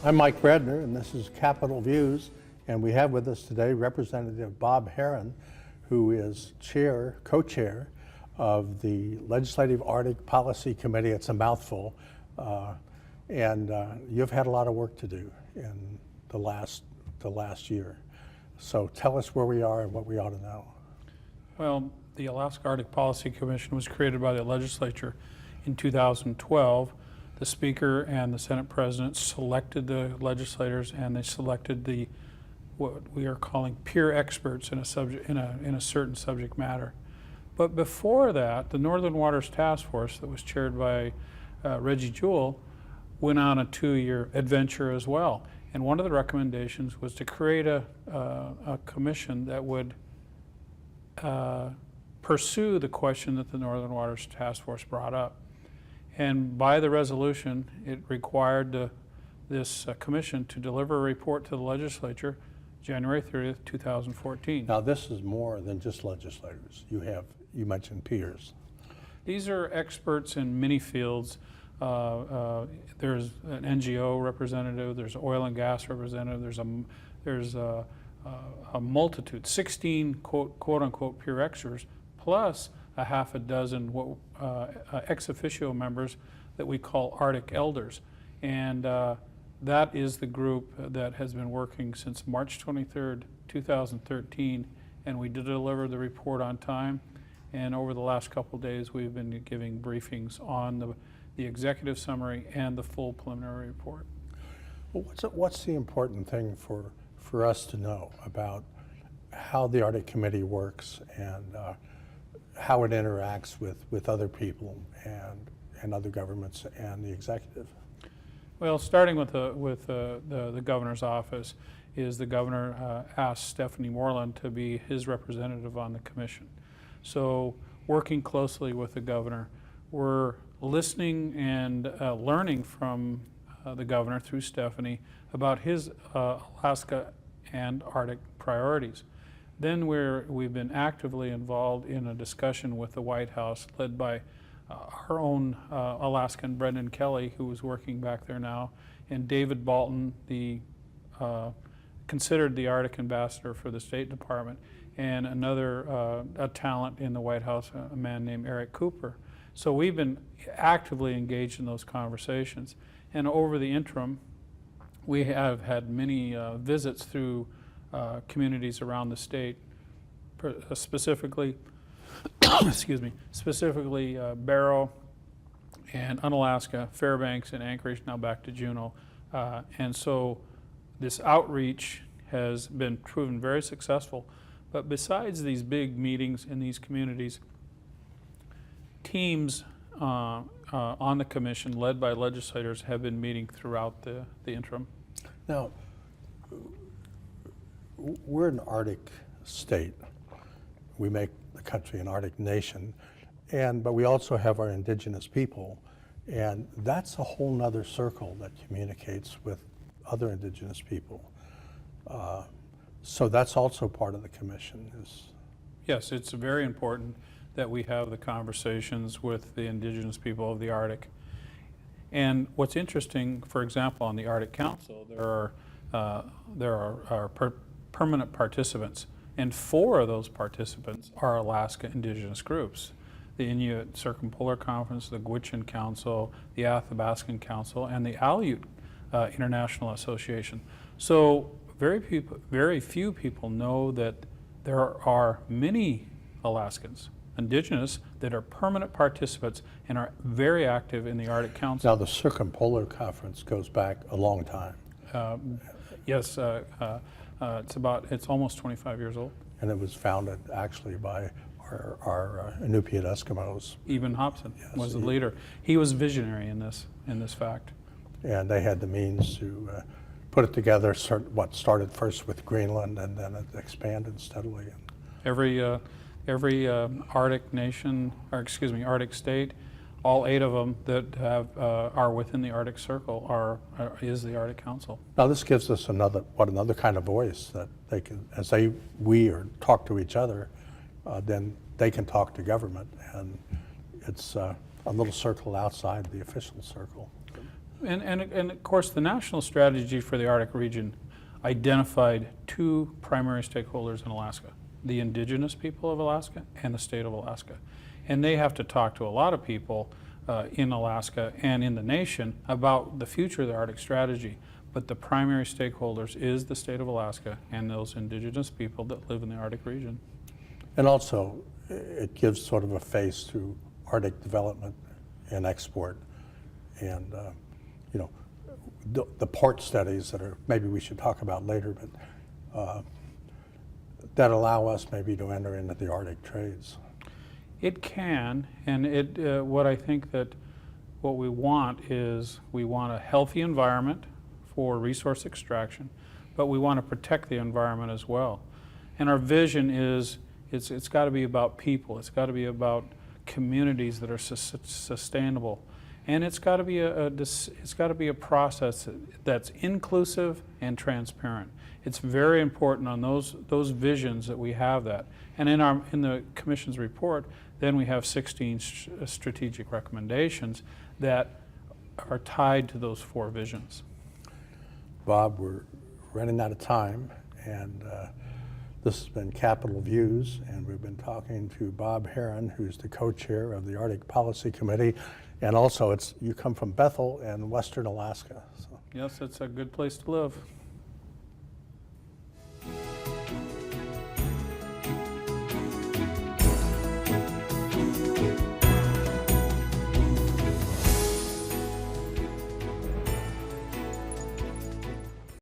I'm Mike Bredner, and this is Capitol Views, and we have with us today Representative Bob Herron, who is co-chair of the Legislative Arctic Policy Committee. It's a mouthful, and you've had a lot of work to do in the last year. So tell us where we are and what we ought to know. Well, the Alaska Arctic Policy Commission was created by the legislature in 2012. The Speaker and the Senate President selected the legislators, and they selected what we are calling peer experts in a certain subject matter. But before that, the Northern Waters Task Force that was chaired by Reggie Jewell went on a 2-year adventure as well. And one of the recommendations was to create a commission that would pursue the question that the Northern Waters Task Force brought up. And by the resolution, it required this commission to deliver a report to the legislature January 30th, 2014. Now this is more than just legislators. You mentioned peers. These are experts in many fields. There's an NGO representative, there's an oil and gas representative, there's a multitude, 16 quote unquote peer experts, plus a half a dozen ex officio members that we call Arctic elders. And that is the group that has been working since March 23rd, 2013, and we did deliver the report on time. And over the last couple of days, we've been giving briefings on the executive summary and the full preliminary report. Well, what's the important thing for us to know about how the Arctic Committee works and how it interacts with other people and other governments and the executive? Well, starting with the governor's office, is the governor asked Stephanie Moreland to be his representative on the commission. So working closely with the governor, we're listening and learning from the governor through Stephanie about his Alaska and Arctic priorities. Then we've been actively involved in a discussion with the White House led by our own Alaskan Brendan Kelly, who is working back there now, and David Bolton, considered the Arctic ambassador for the State Department, and another a talent in the White House, a man named Eric Cooper. So we've been actively engaged in those conversations. And over the interim, we have had many visits through communities around the state, specifically, specifically Barrow and Unalaska, Fairbanks and Anchorage, now back to Juneau. And so this outreach has been proven very successful. But besides these big meetings in these communities, teams on the commission led by legislators have been meeting throughout the interim. Now, we're an Arctic state. We make the country an Arctic nation, but we also have our indigenous people, and that's a whole nother circle that communicates with other indigenous people. So that's also part of the commission. Yes, it's very important that we have the conversations with the indigenous people of the Arctic. And what's interesting, for example, on the Arctic Council, there are permanent participants, and 4 of those participants are Alaska indigenous groups: the Inuit Circumpolar Conference, the Gwich'in Council, the Athabascan Council, and the Aleut International Association. So very few people know that there are many Alaskans, indigenous, that are permanent participants and are very active in the Arctic Council. Now the Circumpolar Conference goes back a long time. Yes, it's almost 25 years old. And it was founded actually by our Inupiat Eskimos. Eben Hobson was the leader. He was visionary in this fact. And they had the means to put it together. What started first with Greenland, and then it expanded steadily. Every Arctic nation, or excuse me, Arctic state, all 8 of them that are within the Arctic Circle is the Arctic Council. Now this gives us another kind of voice that they can, as we talk to each other, then they can talk to government, and it's a little circle outside the official circle. And of course, the national strategy for the Arctic region identified two primary stakeholders in Alaska: the indigenous people of Alaska and the state of Alaska. And they have to talk to a lot of people in Alaska and in the nation about the future of the Arctic strategy. But the primary stakeholders is the state of Alaska and those indigenous people that live in the Arctic region. And also, it gives sort of a face to Arctic development and export, and you know, the port studies that are, maybe we should talk about later, but that allow us maybe to enter into the Arctic trades. It can, and what I think that what we want is we want a healthy environment for resource extraction, but we want to protect the environment as well. And our vision is it's got to be about people. It's got to be about communities that are sustainable, and it's got to be a process that's inclusive and transparent. It's very important on those visions that we have that. And in the Commission's report, then we have 16 strategic recommendations that are tied to those 4 visions. Bob, we're running out of time, and this has been Capital Views, and we've been talking to Bob Herron, who's the co-chair of the Arctic Policy Committee, and also you come from Bethel in western Alaska. So. Yes, it's a good place to live.